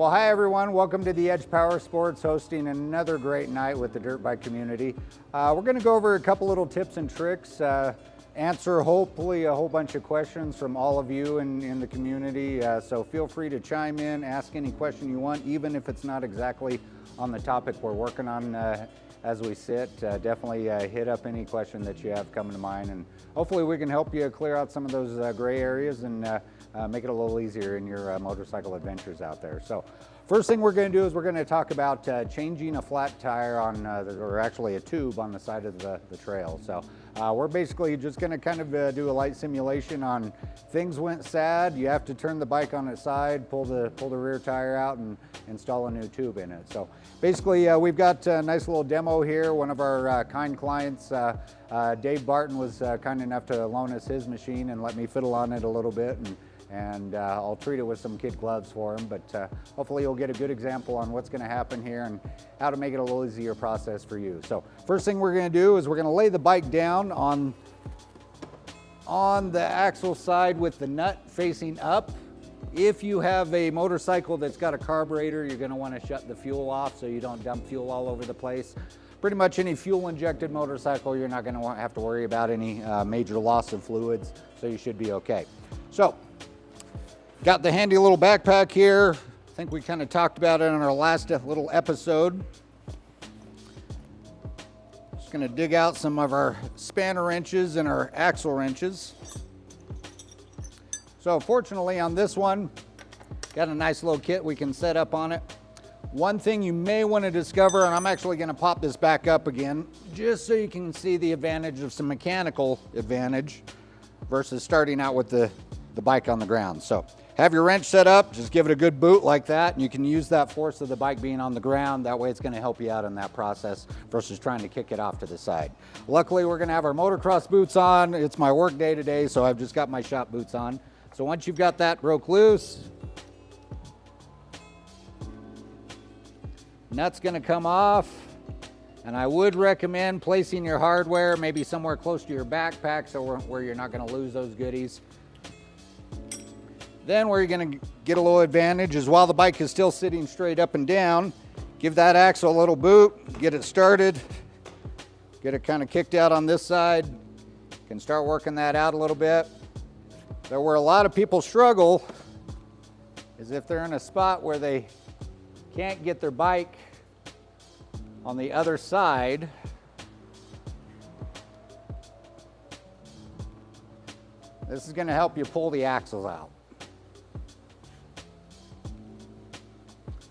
Well, hi everyone. Welcome to the Edge Power Sports, hosting another great night with the dirt bike community. We're going to go over a couple little tips and tricks, answer hopefully a whole bunch of questions from all of you in the community. So feel free to chime in, ask any question you want, even if it's not exactly on the topic we're working on as we sit. Definitely hit up any question that you have coming to mind, and hopefully we can help you clear out some of those gray areas and make it a little easier in your motorcycle adventures out there. So first thing we're going to do is we're going to talk about changing a flat tire on, or actually a tube on the side of the trail. So we're basically just going to kind of do a light simulation on things went sad, you have to turn the bike on its side, pull the rear tire out and install a new tube in it. So basically we've got a nice little demo here. One of our kind clients, Dave Barton, was kind enough to loan us his machine and let me fiddle on it a little bit, and I'll treat it with some kid gloves for him, but hopefully you'll get a good example on what's going to happen here and how to make it a little easier process for you. So first thing we're going to do is we're going to lay the bike down on the axle side with the nut facing up. If you have a motorcycle that's got a carburetor, you're going to want to shut the fuel off so you don't dump fuel all over the place. Pretty much any fuel injected motorcycle, you're not going to have to worry about any major loss of fluids, so you should be okay. So got the handy little backpack here. I think we kind of talked about it in our last little episode. Just going to dig out some of our spanner wrenches and our axle wrenches. So fortunately on this one, got a nice little kit we can set up on it. One thing you may want to discover, and I'm actually going to pop this back up again, just so you can see the advantage of some mechanical advantage versus starting out with the bike on the ground. So have your wrench set up, just give it a good boot like that, and you can use that force of the bike being on the ground. That way it's going to help you out in that process versus trying to kick it off to the side. Luckily we're going to have our motocross boots on. It's my work day today, so I've just got my shop boots on. So once you've got that broke loose, nut's going to come off, and I would recommend placing your hardware maybe somewhere close to your backpack so where you're not going to lose those goodies. Then where you're going to get a little advantage is while the bike is still sitting straight up and down, give that axle a little boot, get it started, get it kind of kicked out on this side. You can start working that out a little bit. But where a lot of people struggle is if they're in a spot where they can't get their bike on the other side. This is going to help you pull the axles out.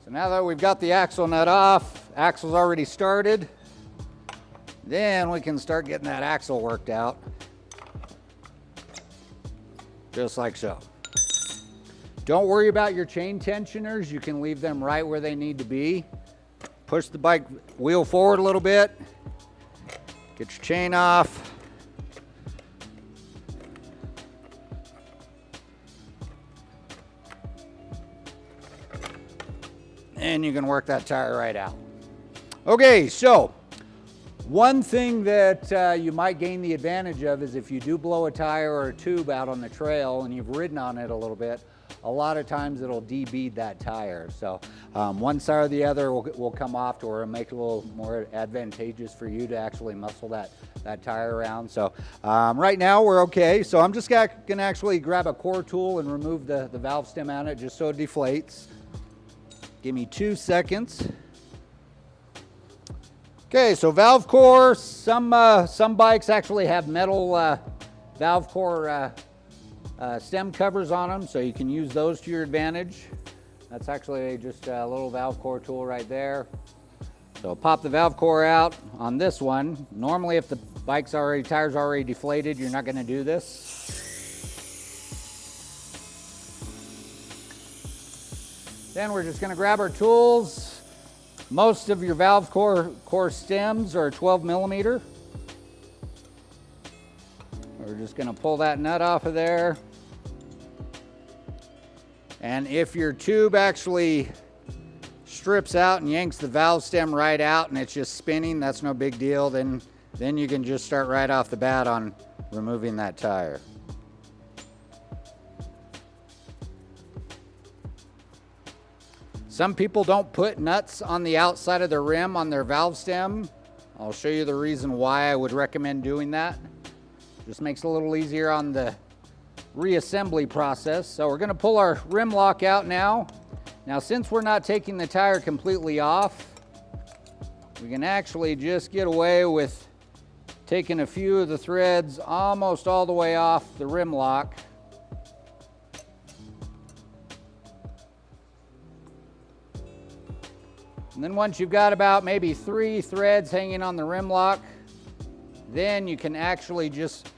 So now that we've got the axle nut off, axle's already started, then we can start getting that axle worked out. Just like so. Don't worry about your chain tensioners. You can leave them right where they need to be. Push the bike wheel forward a little bit. Get your chain off. And you can work that tire right out. Okay, so one thing that you might gain the advantage of is if you do blow a tire or a tube out on the trail and you've ridden on it a little bit, a lot of times it'll debead that tire. So one side or the other will come off, or it'll make it a little more advantageous for you to actually muscle that tire around. So right now we're okay. So I'm just going to actually grab a core tool and remove the valve stem on it just so it deflates. Give me 2 seconds. Okay, so valve core, some bikes actually have metal valve core stem covers on them, so you can use those to your advantage. That's actually just a little valve core tool right there. So pop the valve core out on this one. Normally if the tire's already deflated, you're not going to do this. Then we're just going to grab our tools. Most of your valve core stems are 12 millimeter. We're just going to pull that nut off of there. And if your tube actually strips out and yanks the valve stem right out and it's just spinning, that's no big deal. Then you can just start right off the bat on removing that tire. Some people don't put nuts on the outside of their rim on their valve stem. I'll show you the reason why I would recommend doing that. Just makes it a little easier on the reassembly process. So we're gonna pull our rim lock out now. Now, since we're not taking the tire completely off, we can actually just get away with taking a few of the threads almost all the way off the rim lock. And then once you've got about maybe 3 threads hanging on the rim lock, then you can actually just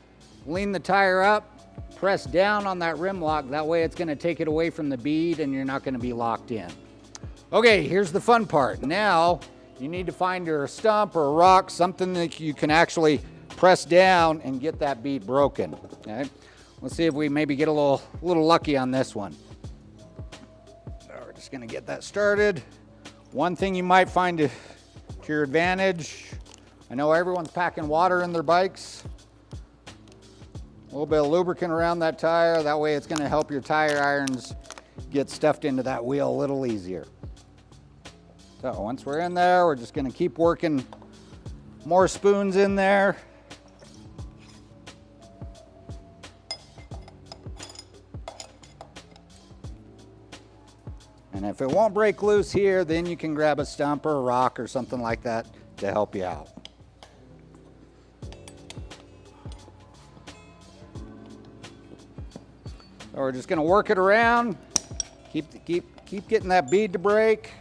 lean the tire up, press down on that rim lock. That way it's going to take it away from the bead and you're not going to be locked in. Okay, here's the fun part. Now you need to find your stump or a rock, something that you can actually press down and get that bead broken. Okay, let's see if we maybe get a little lucky on this one. So we're just going to get that started. One thing you might find to your advantage, I know everyone's packing water in their bikes. A little bit of lubricant around that tire, that way it's going to help your tire irons get stuffed into that wheel a little easier. So once we're in there, we're just going to keep working more spoons in there. And if it won't break loose here, then you can grab a stump or a rock or something like that to help you out. So we're just going to work it around, keep getting that bead to break.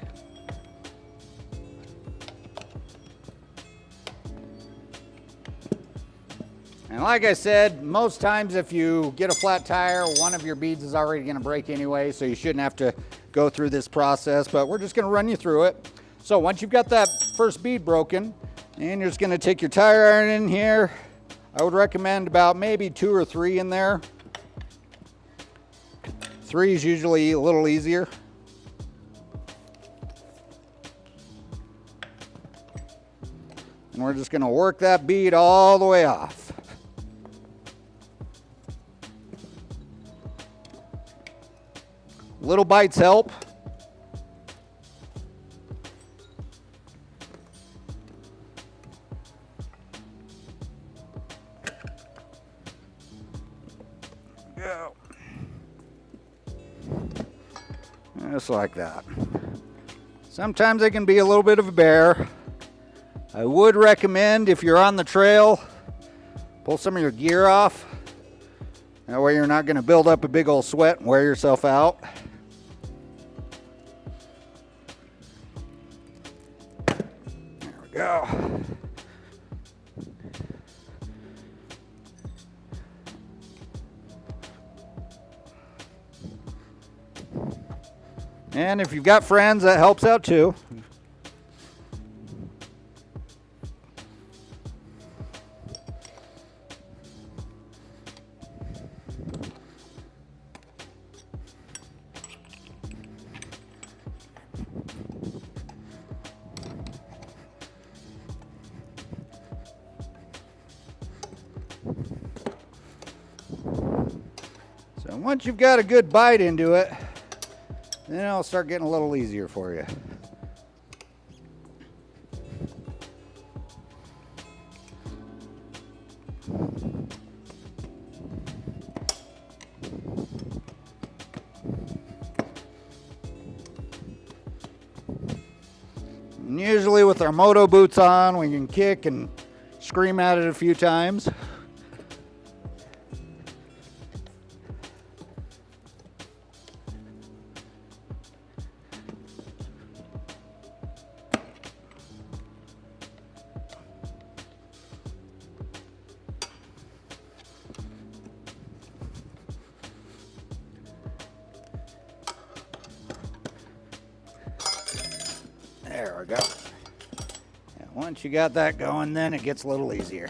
And like I said, most times if you get a flat tire, one of your beads is already going to break anyway, so you shouldn't have to go through this process, but we're just going to run you through it. So once you've got that first bead broken, and you're just going to take your tire iron in here. I would recommend about maybe 2 or 3 in there. 3 is usually a little easier. And we're just going to work that bead all the way off. Little bites help. Go. Just like that. Sometimes they can be a little bit of a bear. I would recommend, if you're on the trail, pull some of your gear off. That way you're not going to build up a big old sweat and wear yourself out. There we go. And if you've got friends, that helps out too. So once you've got a good bite into it, then it'll start getting a little easier for you. And usually with our moto boots on, we can kick and scream at it a few times. There we go. And once you got that going, then it gets a little easier.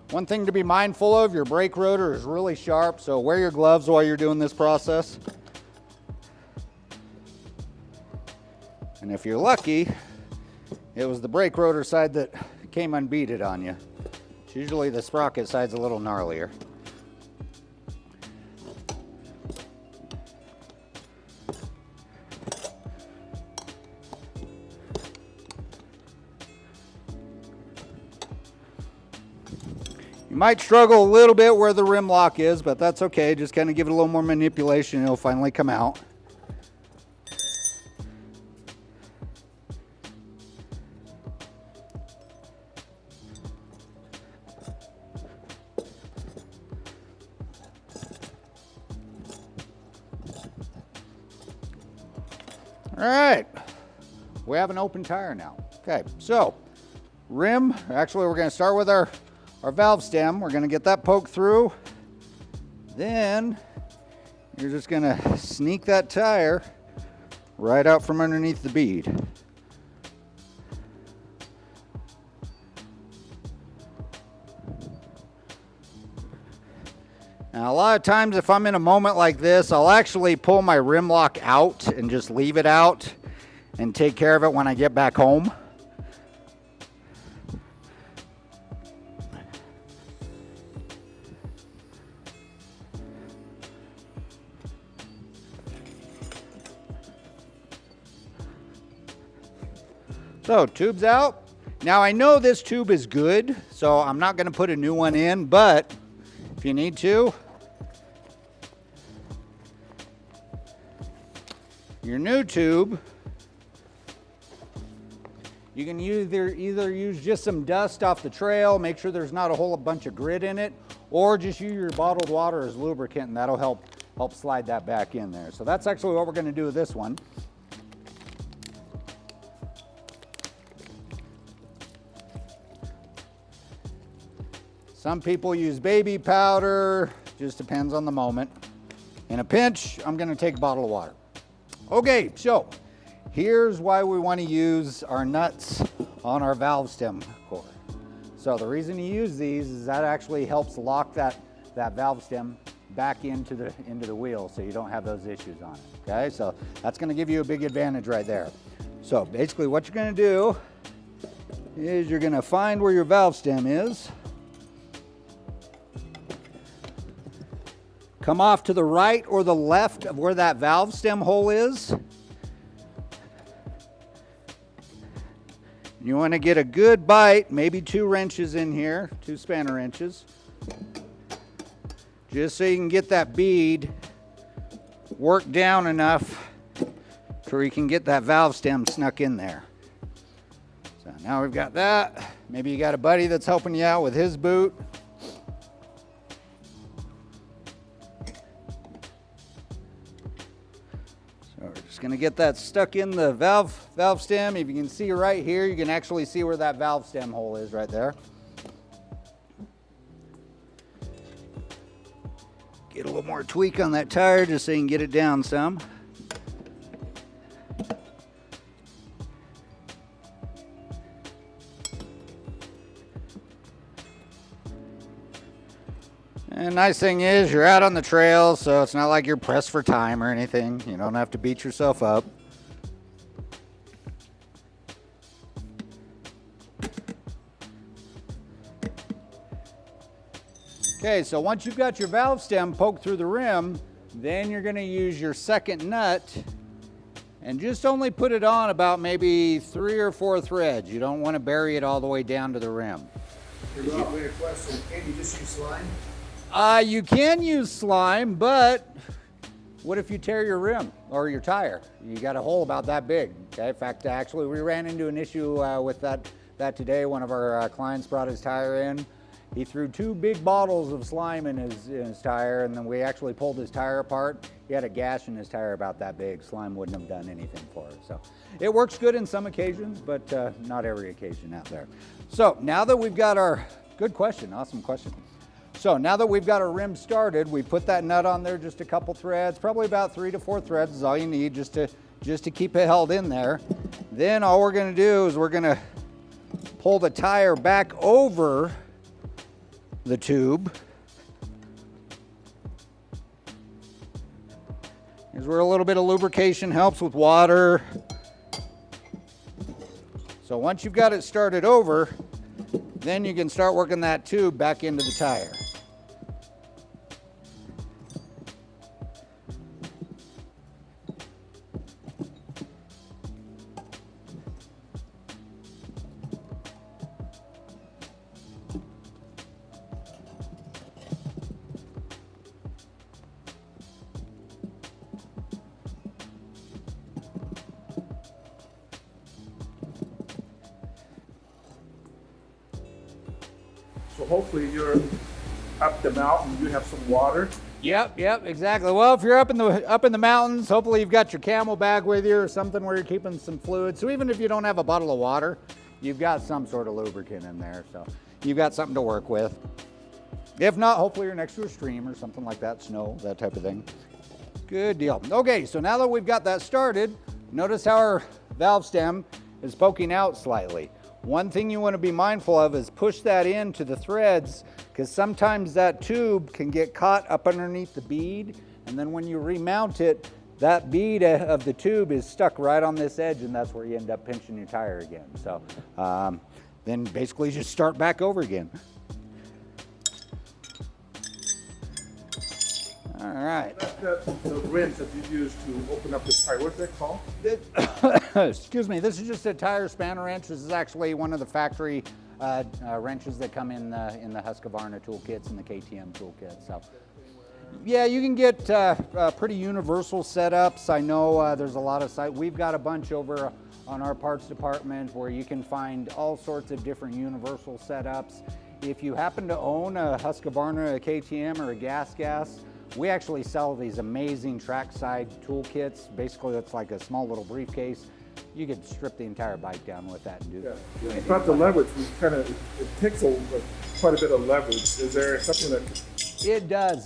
One thing to be mindful of, your brake rotor is really sharp, so wear your gloves while you're doing this process. And if you're lucky, it was the brake rotor side that came unbeaded on you. It's usually the sprocket side's a little gnarlier. You might struggle a little bit where the rim lock is, but that's okay. Just kind of give it a little more manipulation and it'll finally come out. All right, we have an open tire now. Okay, so rim, actually we're gonna start with our valve stem. We're gonna get that poked through. Then you're just gonna sneak that tire right out from underneath the bead. Now, a lot of times if I'm in a moment like this, I'll actually pull my rim lock out and just leave it out and take care of it when I get back home. So, tube's out. Now, I know this tube is good, so I'm not going to put a new one in, but if you need to, your new tube, you can either use just some dust off the trail, make sure there's not a whole bunch of grit in it, or just use your bottled water as lubricant, and that'll help slide that back in there. So that's actually what we're going to do with this one. Some people use baby powder, just depends on the moment. In a pinch, I'm gonna take a bottle of water. Okay, so here's why we wanna use our nuts on our valve stem core. So the reason you use these is that actually helps lock that valve stem back into the wheel so you don't have those issues on it, okay? So that's gonna give you a big advantage right there. So basically what you're gonna do is you're gonna find where your valve stem is, come off to the right or the left of where that valve stem hole is. You want to get a good bite, maybe 2 wrenches in here, 2 spanner wrenches, just so you can get that bead worked down enough so you can get that valve stem snuck in there. So now we've got that. Maybe you got a buddy that's helping you out with his boot. Going to get that stuck in the valve stem. If you can see right here, you can actually see where that valve stem hole is right there. Get a little more tweak on that tire just so you can get it down some. And nice thing is you're out on the trail, so it's not like you're pressed for time or anything. You don't have to beat yourself up. Okay, so once you've got your valve stem poked through the rim, then you're going to use your second nut and just only put it on about maybe 3 or 4 threads. You don't want to bury it all the way down to the rim. Hey Rob, we had a question. Can you just use slime? You can use slime, but what if you tear your rim or your tire? You got a hole about that big. Okay. In fact, actually, we ran into an issue with that today. One of our clients brought his tire in. He threw 2 big bottles of slime in his tire, and then we actually pulled his tire apart. He had a gash in his tire about that big. Slime wouldn't have done anything for it. So it works good in some occasions, but not every occasion out there. So now that we've got our, good question, awesome question. So now that we've got our rim started, we put that nut on there, just a couple threads, probably about 3 to 4 threads is all you need just to keep it held in there. Then all we're gonna do is we're gonna pull the tire back over the tube. Here's where a little bit of lubrication helps with water. So once you've got it started over, then you can start working that tube back into the tire. So hopefully you're up the mountain, you have some water. Yep, exactly. Well, if you're up in the mountains, hopefully you've got your camel bag with you or something where you're keeping some fluid. So even if you don't have a bottle of water, you've got some sort of lubricant in there. So you've got something to work with. If not, hopefully you're next to a stream or something like that, snow, that type of thing. Good deal. Okay, so now that we've got that started, notice how our valve stem is poking out slightly. One thing you want to be mindful of is push that into the threads, because sometimes that tube can get caught up underneath the bead, and then when you remount it, that bead of the tube is stuck right on this edge, and that's where you end up pinching your tire again. So then basically just start back over again. All right. The wrench that you use to open up the tire, what's that called? Excuse me, this is just a tire spanner wrench. This is actually one of the factory wrenches that come in the Husqvarna toolkits and the KTM toolkits. So, yeah, you can get pretty universal setups. I know there's a lot of sites. We've got a bunch over on our parts department where you can find all sorts of different universal setups. If you happen to own a Husqvarna, a KTM, or a gas, we actually sell these amazing trackside toolkits. Basically, it's like a small little briefcase. You could strip the entire bike down with that and do Yeah. About the leverage, it takes quite a bit of leverage. Is there something that... It does.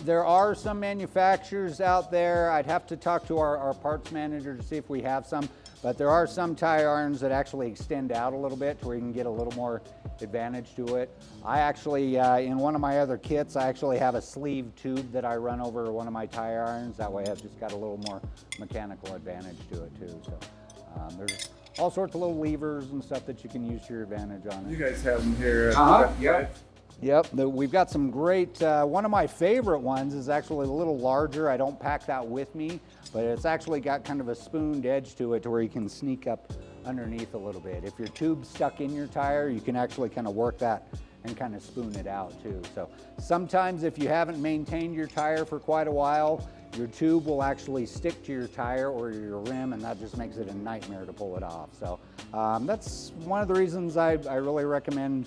There are some manufacturers out there. I'd have to talk to our parts manager to see if we have some, but there are some tire irons that actually extend out a little bit to where you can get a little more advantage to it. I actually, in one of my other kits, I actually have a sleeve tube that I run over one of my tire irons. That way I've just got a little more mechanical advantage to it too. So there's all sorts of little levers and stuff that you can use to your advantage on it. You guys have them here. Yep, we've got some great, one of my favorite ones is actually a little larger. I don't pack that with me, but it's actually got kind of a spooned edge to it to where you can sneak up underneath a little bit. If your tube's stuck in your tire, you can actually kind of work that and kind of spoon it out too. So sometimes if you haven't maintained your tire for quite a while, your tube will actually stick to your tire or your rim, and that just makes it a nightmare to pull it off. So that's one of the reasons I really recommend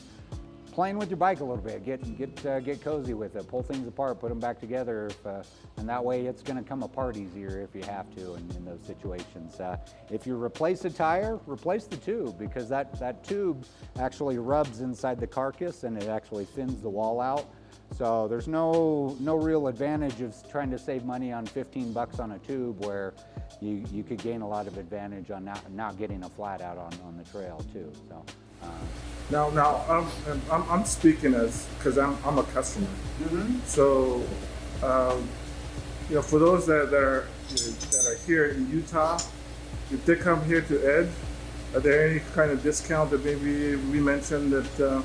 playing with your bike a little bit. Get cozy with it. Pull things apart, put them back together, and that way it's going to come apart easier if you have to in those situations. If you replace a tire, replace the tube, because that tube actually rubs inside the carcass and it actually thins the wall out. So there's no real advantage of trying to save money on 15 bucks on a tube, where you could gain a lot of advantage on not getting a flat out on the trail too. So. Now, I'm speaking because I'm a customer. Mm-hmm. So, for those that are here in Utah, if they come here to Edge, are there any kind of discount that maybe we mentioned that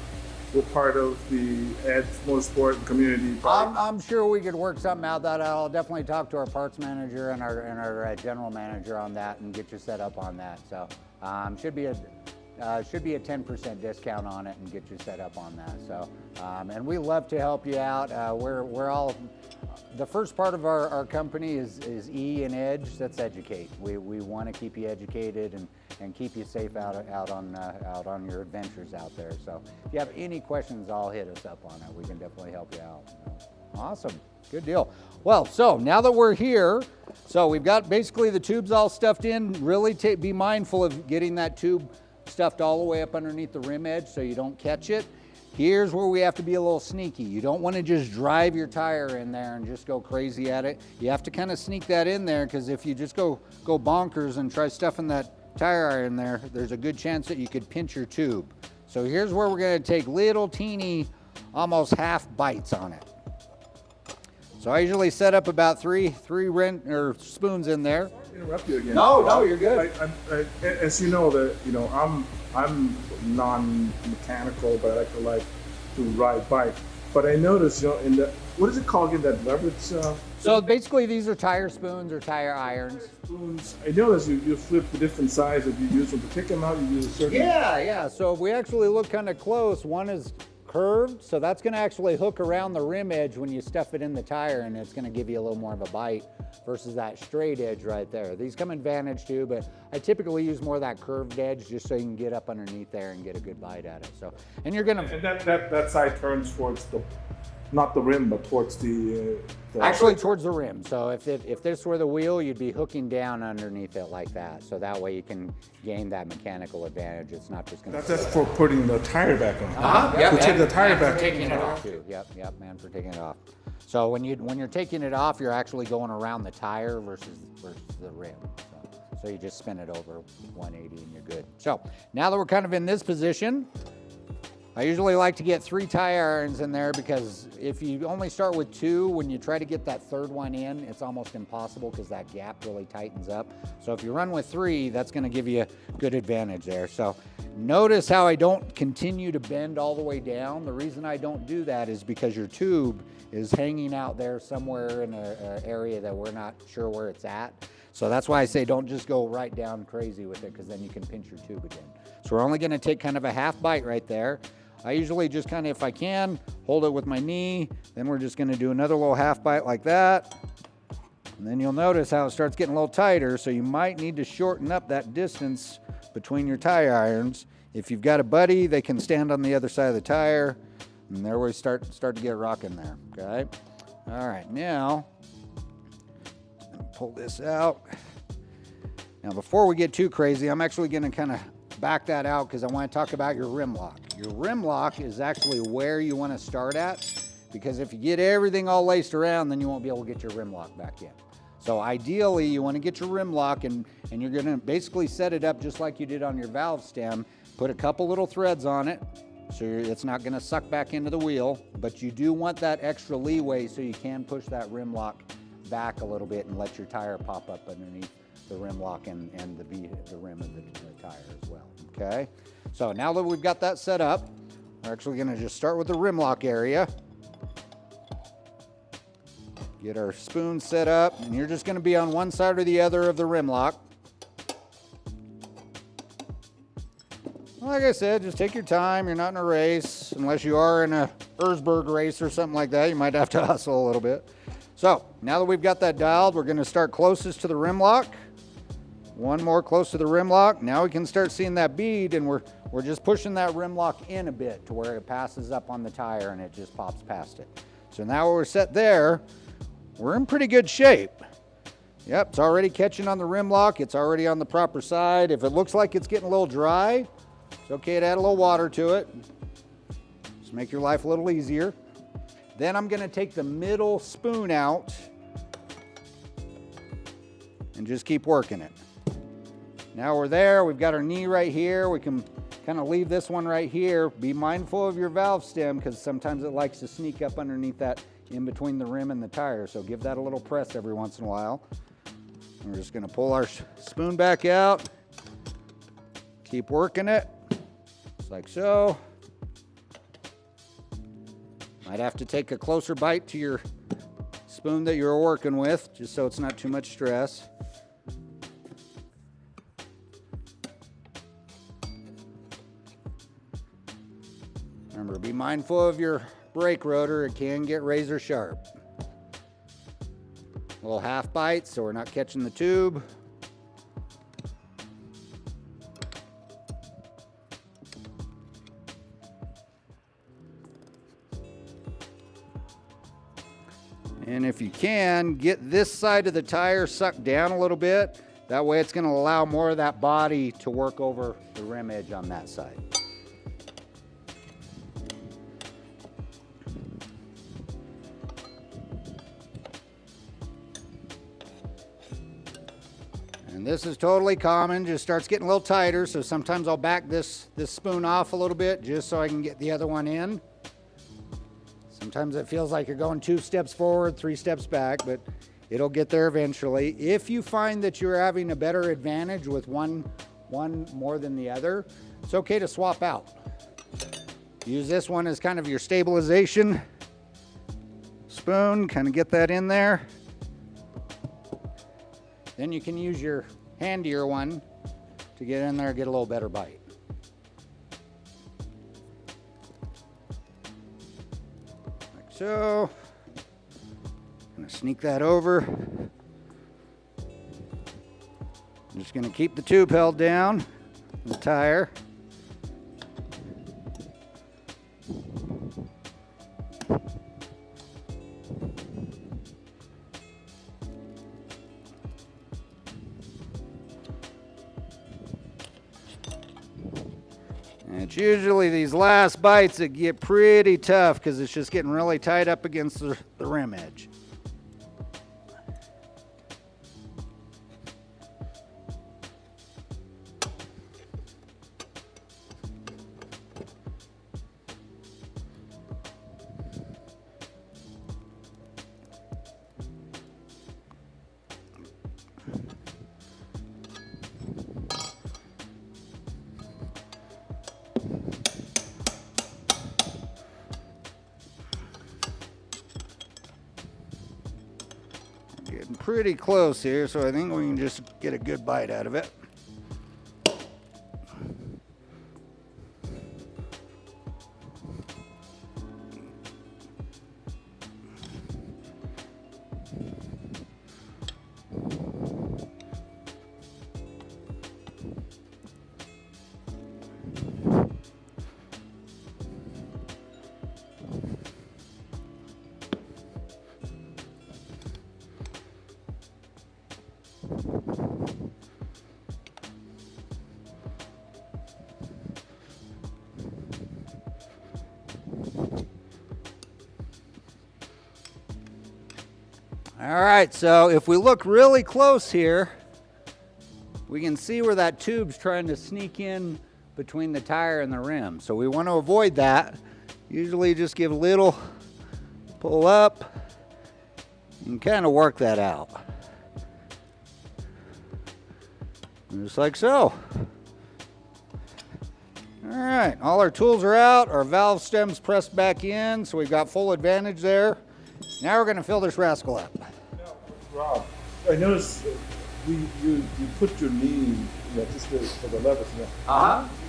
we're part of the Edge Motorsport community? I'm sure we could work something out. That I'll definitely talk to our parts manager and our general manager on that and get you set up on that. So should be a 10% discount on it and get you set up on that. So, and we love to help you out. We're all, the first part of our company is E and Edge. That's educate. We want to keep you educated and keep you safe out on your adventures out there. So if you have any questions, I'll hit us up on it. We can definitely help you out. Awesome, good deal. Well, so now that we're here, so we've got basically the tubes all stuffed in. Really be mindful of getting that tube stuffed all the way up underneath the rim edge so you don't catch it. Here's where we have to be a little sneaky. You don't want to just drive your tire in there and just go crazy at it. You have to kind of sneak that in there, because if you just go bonkers and try stuffing that tire in there, there's a good chance that you could pinch your tube. So here's where we're going to take little teeny, almost half bites on it. So I usually set up about three spoons in there. Interrupt you again. No, you're good. As you know, I'm non-mechanical, but I like to ride bike. But I noticed, in the, what is it called again? That leverage. So basically, these are tire spoons or tire irons. Spoons. I noticed you flip the different size that you use them to pick them out. You use a certain. Yeah. So if we actually look kind of close, one is curved, so that's gonna actually hook around the rim edge when you stuff it in the tire, and it's gonna give you a little more of a bite versus that straight edge right there. These come in Vantage too, but I typically use more of that curved edge just so you can get up underneath there and get a good bite at it. So, and you're gonna... And that side turns towards the, not the rim, but towards the actually towards the rim. So if this were the wheel, you'd be hooking down underneath it like that. So that way you can gain that mechanical advantage. It's not just gonna... That's for putting the tire back on. Yep, to take the tire and back. for taking it off too. Yep, man, for taking it off. So when you're taking it off, you're actually going around the tire versus the rim. So you just spin it over 180 and you're good. So now that we're kind of in this position, I usually like to get 3 tire irons in there, because if you only start with 2, when you try to get that third one in, it's almost impossible because that gap really tightens up. So if you run with 3, that's going to give you a good advantage there. So notice how I don't continue to bend all the way down. The reason I don't do that is because your tube is hanging out there somewhere in an area that we're not sure where it's at. So that's why I say don't just go right down crazy with it, because then you can pinch your tube again. So we're only going to take kind of a half bite right there. I usually just kind of, if I can, hold it with my knee. Then we're just going to do another little half bite like that. And then you'll notice how it starts getting a little tighter. So you might need to shorten up that distance between your tire irons. If you've got a buddy, they can stand on the other side of the tire. And there we start to get rocking there, okay? All right, now, pull this out. Now, before we get too crazy, I'm actually gonna kind of back that out because I want to talk about your rim lock. Your rim lock is actually where you want to start at, because if you get everything all laced around, then you won't be able to get your rim lock back in. So ideally, you want to get your rim lock, and you're going to basically set it up just like you did on your valve stem. Put a couple little threads on it, so it's not going to suck back into the wheel, but you do want that extra leeway so you can push that rim lock back a little bit and let your tire pop up underneath the rim lock and the rim of the tire as well, okay? So now that we've got that set up, we're actually gonna just start with the rim lock area. Get our spoon set up, and you're just gonna be on one side or the other of the rim lock. Like I said, just take your time. You're not in a race, unless you are in a Erzberg race or something like that. You might have to hustle a little bit. So now that we've got that dialed, we're gonna start closest to the rim lock. One more close to the rim lock. Now we can start seeing that bead, and we're just pushing that rim lock in a bit to where it passes up on the tire and it just pops past it. So now we're set there, we're in pretty good shape. Yep, it's already catching on the rim lock. It's already on the proper side. If it looks like it's getting a little dry, it's okay to add a little water to it. Just make your life a little easier. Then I'm gonna take the middle spoon out and just keep working it. Now we're there, we've got our knee right here. We can kind of leave this one right here. Be mindful of your valve stem, because sometimes it likes to sneak up underneath that in between the rim and the tire. So give that a little press every once in a while. And we're just gonna pull our spoon back out. Keep working it, just like so. Might have to take a closer bite to your spoon that you're working with, just so it's not too much stress. Remember, be mindful of your brake rotor. It can get razor sharp. A little half bite so we're not catching the tube. And if you can, get this side of the tire sucked down a little bit. That way it's going to allow more of that body to work over the rim edge on that side. And this is totally common, just starts getting a little tighter, so sometimes I'll back this spoon off a little bit just so I can get the other one in. Sometimes it feels like you're going 2 steps forward, 3 steps back, but it'll get there eventually. If you find that you're having a better advantage with one more than the other, it's okay to swap out. Use this one as kind of your stabilization spoon, kind of get that in there. Then you can use your handier one to get in there and get a little better bite. so. Gonna sneak that over. I'm just gonna keep the tube held down, the tire. And it's usually these last bites that get pretty tough because it's just getting really tight up against the rim edge. Getting pretty close here, so I think we can just get a good bite out of it. All right, so if we look really close here, we can see where that tube's trying to sneak in between the tire and the rim. So we want to avoid that. Usually just give a little pull up and kind of work that out. Just like so. All right, all our tools are out, our valve stem's pressed back in, so we've got full advantage there. Now we're gonna fill this rascal up. Now, Rob, I noticed you put your knee, just for the levers.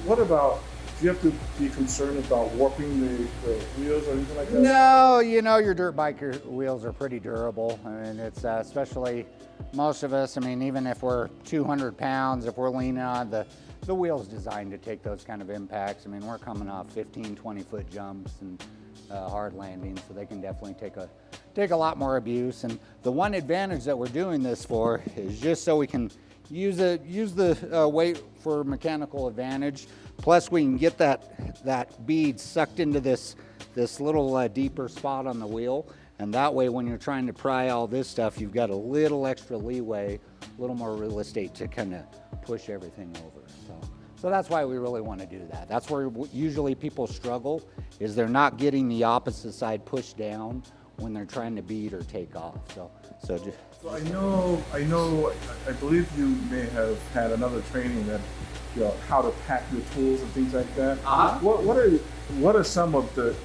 What about, do you have to be concerned about warping the wheels or anything like that? No, your dirt biker wheels are pretty durable. I mean, it's especially most of us, I mean, even if we're 200 pounds, if we're leaning on the wheel's designed to take those kind of impacts. I mean, we're coming off 15, 20-foot jumps and hard landings, so they can definitely take a lot more abuse. And the one advantage that we're doing this for is just so we can use the weight for mechanical advantage. Plus, we can get that bead sucked into this little deeper spot on the wheel, and that way, when you're trying to pry all this stuff, you've got a little extra leeway, a little more real estate to kind of push everything over. So that's why we really want to do that. That's where usually people struggle, is they're not getting the opposite side pushed down when they're trying to beat or take off. So I believe you may have had another training that, how to pack your tools and things like that. What are some of the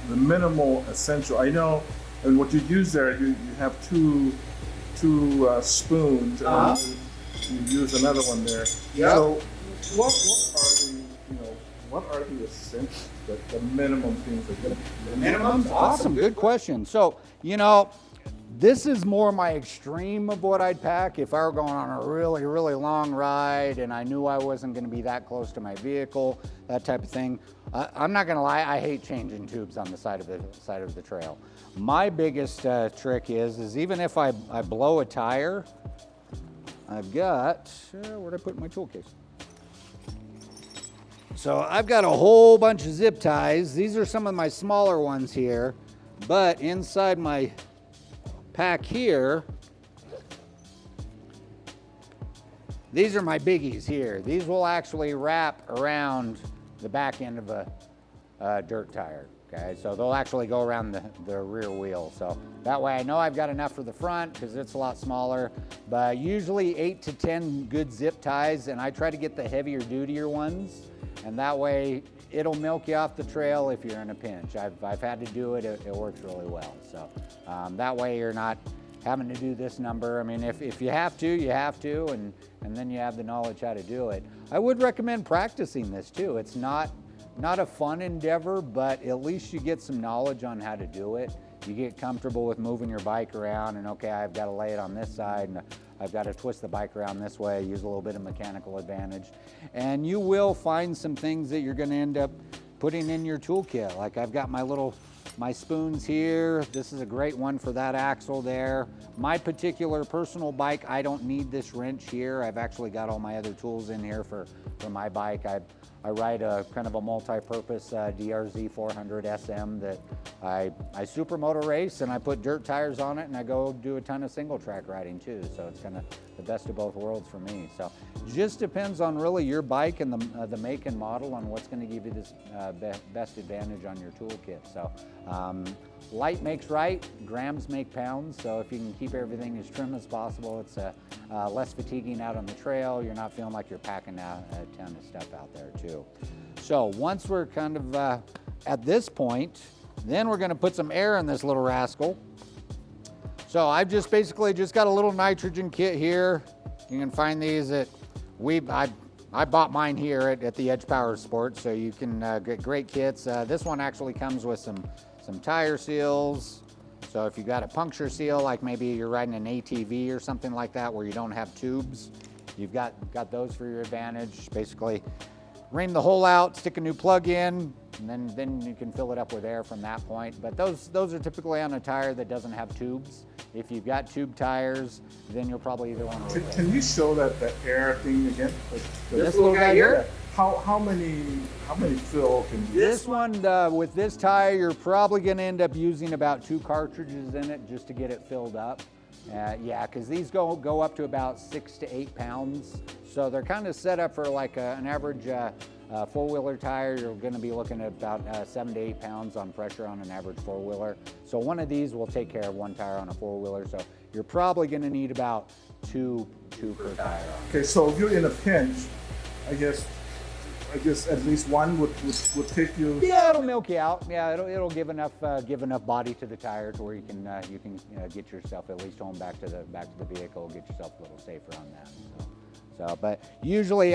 minimal essential? I know, and what you use there, you have two spoons, and you use another one there. Yep. So what are the essentials, the minimum things that get the minimum? Awesome, good question. So, this is more my extreme of what I'd pack if I were going on a really, really long ride and I knew I wasn't going to be that close to my vehicle, that type of thing. I'm not going to lie, I hate changing tubes on the side of the trail. My biggest trick is even if I blow a tire, I've got, where'd I put my tool case? So I've got a whole bunch of zip ties. These are some of my smaller ones here, but inside my pack here, these are my biggies here. These will actually wrap around the back end of a dirt tire, okay? So they'll actually go around the rear wheel. So that way I know I've got enough for the front because it's a lot smaller, but usually 8 to 10 good zip ties, and I try to get the heavier, dutier ones, and that way it'll milk you off the trail if you're in a pinch. I've had to do it, it works really well. So that way you're not having to do this number. I mean, if you have to, you have to, and then you have the knowledge how to do it. I would recommend practicing this too. It's not not a fun endeavor, but at least you get some knowledge on how to do it. You get comfortable with moving your bike around, and okay, I've got to lay it on this side, and I've got to twist the bike around this way, use a little bit of mechanical advantage. And you will find some things that you're going to end up putting in your toolkit. Like I've got my spoons here. This is a great one for that axle there. My particular personal bike, I don't need this wrench here. I've actually got all my other tools in here for my bike. I ride a kind of a multi-purpose DRZ 400 SM that I supermoto race, and I put dirt tires on it, and I go do a ton of single track riding too. So it's kind of the best of both worlds for me. So just depends on really your bike and the make and model on what's going to give you this best advantage on your toolkit. So light makes right, grams make pounds. So if you can keep everything as trim as possible, it's less fatiguing out on the trail. You're not feeling like you're packing a ton of stuff out there too. So once we're kind of at this point, then we're going to put some air in this little rascal. So I've just basically just got a little nitrogen kit here. You can find these at I bought mine here at the Edge Power Sports, so you can get great kits. This one actually comes with some tire seals. So if you got a puncture seal, like maybe you're riding an ATV or something like that where you don't have tubes, you've got those for your advantage. Basically, ream the hole out, stick a new plug in, and then you can fill it up with air from that point. But those are typically on a tire that doesn't have tubes. If you've got tube tires, then you'll probably either want to. Can you show that air thing again? This little guy here? How many fill can you? This one, with this tire, you're probably going to end up using about 2 cartridges in it just to get it filled up. Yeah, because these go up to about 6 to 8 pounds. So they're kind of set up for like an average four-wheeler tire. You're going to be looking at about 7 to 8 pounds on pressure on an average four-wheeler. So one of these will take care of one tire on a four-wheeler. So you're probably going to need about two per tire. Okay, so if you're in a pinch, I guess at least one would take you. Yeah, it'll milk you out. Yeah, it'll give enough body to the tire to where you can get yourself at least home back to the vehicle, get yourself a little safer on that. So but usually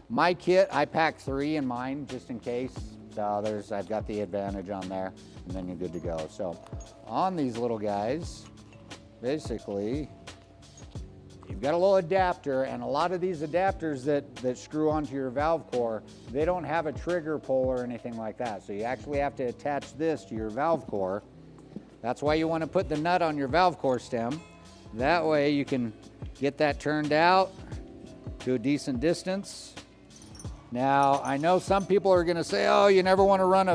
my kit, I pack 3 in mine just in case. So I've got the advantage on there, and then you're good to go. So on these little guys, basically, you've got a little adapter, and a lot of these adapters that screw onto your valve core, they don't have a trigger pull or anything like that. So you actually have to attach this to your valve core. That's why you want to put the nut on your valve core stem. That way you can get that turned out to a decent distance. Now, I know some people are going to say, oh, you never want to run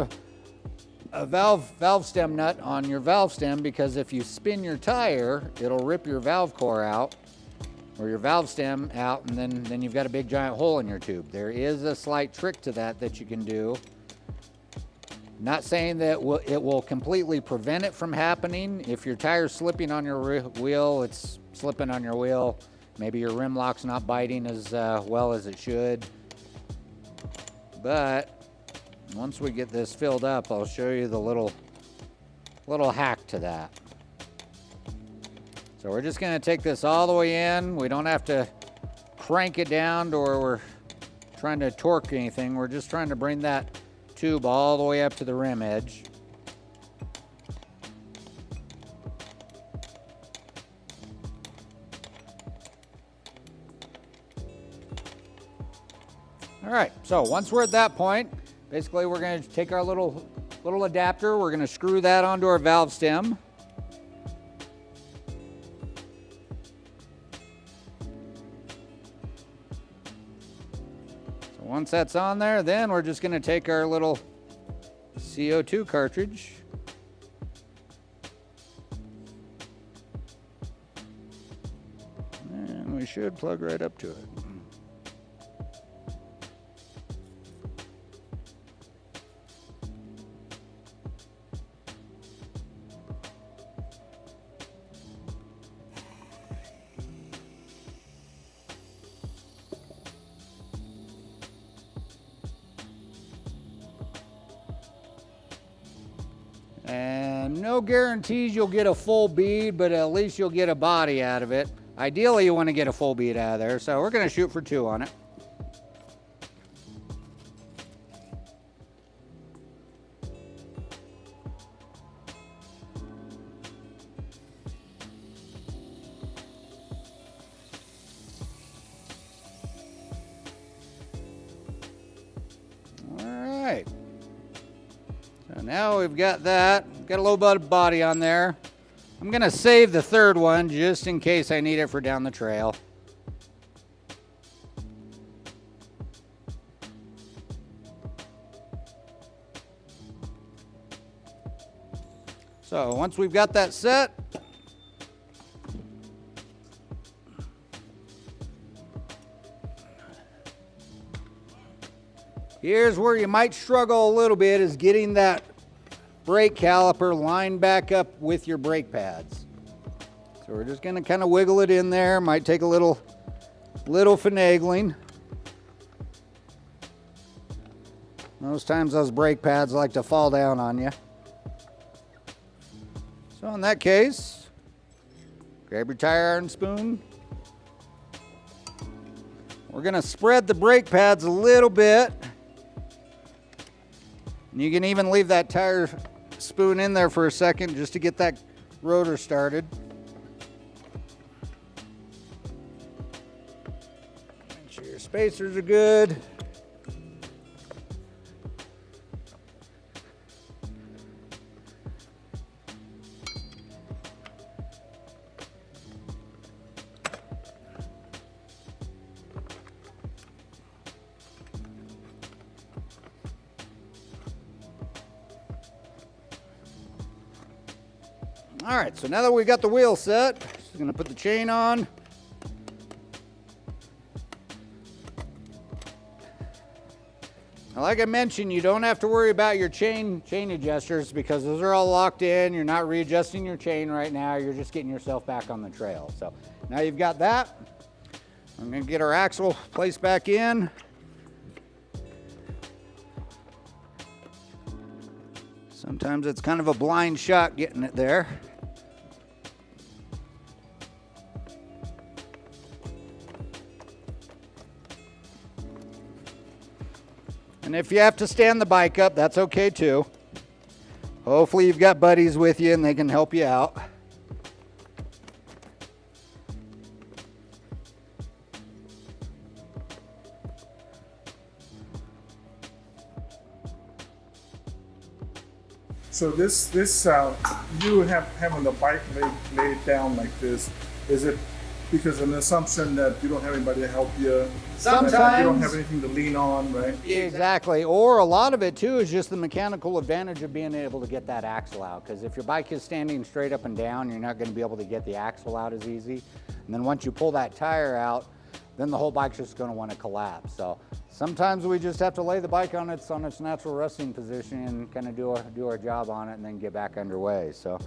a valve stem nut on your valve stem, because if you spin your tire, it'll rip your valve core out or your valve stem out, and then you've got a big giant hole in your tube. There is a slight trick to that you can do. Not saying that it will completely prevent it from happening. If your tire's slipping on your wheel, it's slipping on your wheel. Maybe your rim lock's not biting as well as it should. But once we get this filled up, I'll show you the little hack to that. So we're just going to take this all the way in. We don't have to crank it down to where we're trying to torque anything. We're just trying to bring that tube all the way up to the rim edge. All right, so once we're at that point, basically we're going to take our little adapter, we're going to screw that onto our valve stem. So once that's on there, then we're just going to take our little CO2 cartridge. And we should plug right up to it. And no guarantees you'll get a full bead, but at least you'll get a body out of it. Ideally, you want to get a full bead out of there, so we're going to shoot for 2 on it. now we've got that. Got a little bit of body on there. I'm gonna save the third one just in case I need it for down the trail. So once we've got that set, here's where you might struggle a little bit, is getting that brake caliper lined back up with your brake pads. So we're just gonna kind of wiggle it in there. Might take a little finagling. Most times those brake pads like to fall down on you. So in that case, grab your tire iron spoon. We're gonna spread the brake pads a little bit. And you can even leave that tire spoon in there for a second just to get that rotor started. Make sure your spacers are good. All right, so now that we got the wheel set, just gonna put the chain on. Now, like I mentioned, you don't have to worry about your chain adjusters because those are all locked in. You're not readjusting your chain right now. You're just getting yourself back on the trail. So now you've got that. I'm gonna get our axle placed back in. Sometimes it's kind of a blind shot getting it there. And if you have to stand the bike up, that's okay too. Hopefully you've got buddies with you and they can help you out. So this you having the bike laid down like this, is it because of an assumption that you don't have anybody to help you? Sometimes. That you don't have anything to lean on, right? Exactly. Or a lot of it too is just the mechanical advantage of being able to get that axle out. Because if your bike is standing straight up and down, you're not going to be able to get the axle out as easy. And then once you pull that tire out, then the whole bike's just going to want to collapse. So sometimes we just have to lay the bike on its natural resting position and kind of do our job on it and then get back underway. So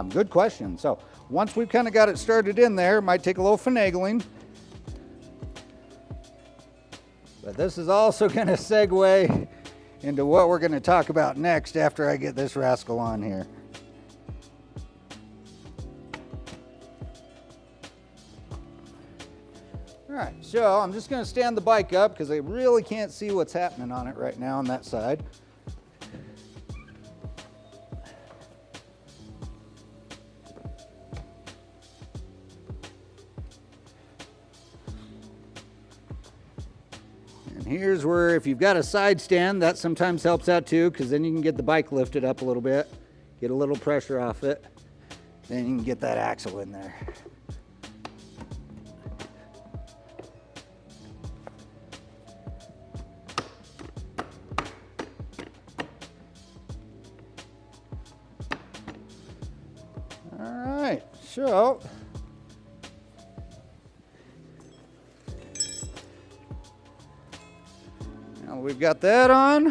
good question. So once we've kind of got it started in there, it might take a little finagling. But this is also going to segue into what we're going to talk about next after I get this rascal on here. All right, so I'm just going to stand the bike up because I really can't see what's happening on it right now on that side. And here's where, if you've got a side stand, that sometimes helps out too, because then you can get the bike lifted up a little bit, get a little pressure off it, then you can get that axle in there. So, now we've got that on.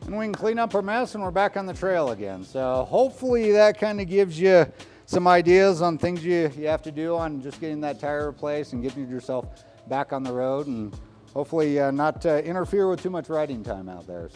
And we can clean up our mess and we're back on the trail again. So hopefully that kind of gives you some ideas on things you have to do on just getting that tire replaced and getting yourself back on the road, and hopefully not interfere with too much riding time out there.